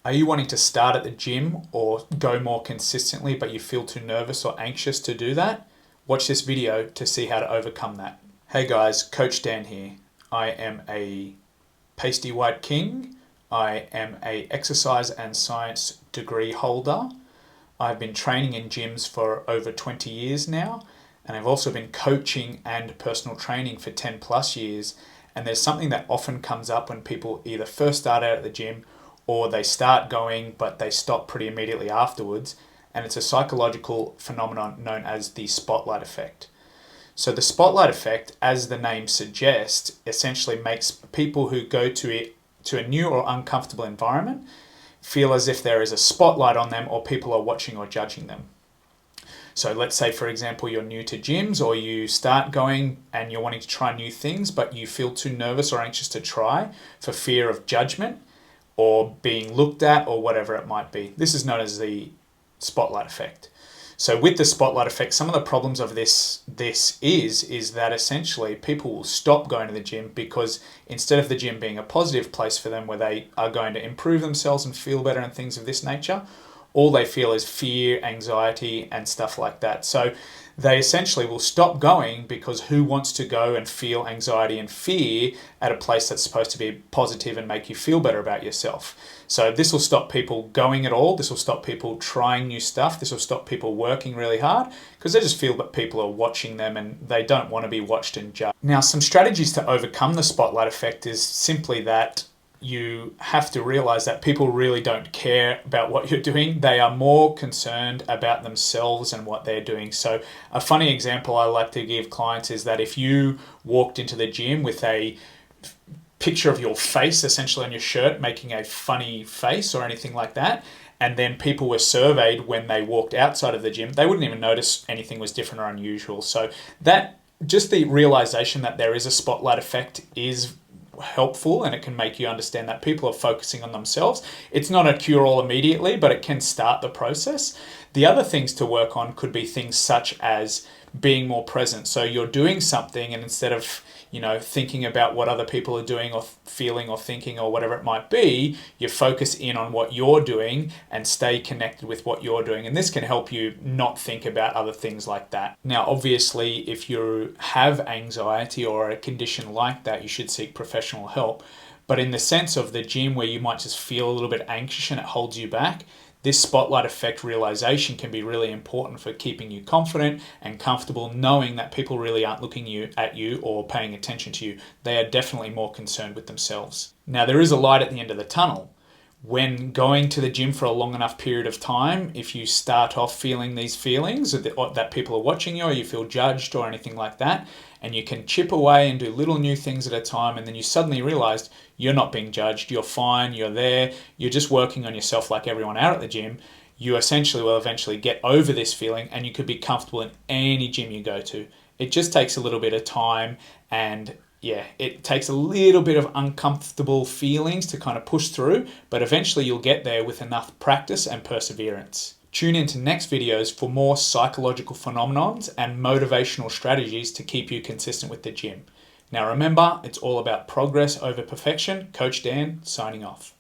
Are you wanting to start at the gym or go more consistently, but you feel too nervous or anxious to do that? Watch this video to see how to overcome that. Hey guys, Coach Dan here. I am a pasty white king. I am a exercise and science degree holder. I've been training in gyms for over 20 years now, and I've also been coaching and personal training for 10 plus years. And there's something that often comes up when people either first start out at the gym or they start going but they stop pretty immediately afterwards, and it's a psychological phenomenon known as the spotlight effect. So the spotlight effect, as the name suggests, essentially makes people who go to a new or uncomfortable environment feel as if there is a spotlight on them or people are watching or judging them. So let's say, for example, you're new to gyms or you start going and you're wanting to try new things, but you feel too nervous or anxious to try for fear of judgment or being looked at or whatever it might be. This is known as the spotlight effect. So with the spotlight effect, some of the problems of this is that essentially people will stop going to the gym because instead of the gym being a positive place for them where they are going to improve themselves and feel better and things of this nature, all they feel is fear, anxiety, and stuff like that. So they essentially will stop going because who wants to go and feel anxiety and fear at a place that's supposed to be positive and make you feel better about yourself? So this will stop people going at all. This will stop people trying new stuff. This will stop people working really hard because they just feel that people are watching them and they don't want to be watched and judged. Now, some strategies to overcome the spotlight effect is simply that you have to realize that people really don't care about what you're doing. They are more concerned about themselves and what they're doing. So a funny example I like to give clients is that if you walked into the gym with a picture of your face essentially on your shirt, making a funny face or anything like that, and then people were surveyed when they walked outside of the gym, they wouldn't even notice anything was different or unusual. So that just the realization that there is a spotlight effect is helpful, and it can make you understand that people are focusing on themselves. It's not a cure-all immediately, but it can start the process. The other things to work on could be things such as being more present. So you're doing something, and instead of thinking about what other people are doing or feeling or thinking or whatever it might be, you focus in on what you're doing and stay connected with what you're doing. And this can help you not think about other things like that. Now, obviously, if you have anxiety or a condition like that, you should seek professional help. But in the sense of the gym where you might just feel a little bit anxious and it holds you back, this spotlight effect realization can be really important for keeping you confident and comfortable, knowing that people really aren't looking at you or paying attention to you. They are definitely more concerned with themselves. Now, there is a light at the end of the tunnel. When going to the gym for a long enough period of time, if you start off feeling these feelings that people are watching you or you feel judged or anything like that, and you can chip away and do little new things at a time, and then you suddenly realize you're not being judged, you're fine, you're there, you're just working on yourself like everyone out at the gym, you essentially will eventually get over this feeling and you could be comfortable in any gym you go to. It just takes a little bit of time, and it takes a little bit of uncomfortable feelings to kind of push through, but eventually you'll get there with enough practice and perseverance. Tune into next videos for more psychological phenomenons and motivational strategies to keep you consistent with the gym. Now remember, it's all about progress over perfection. Coach Dan, signing off.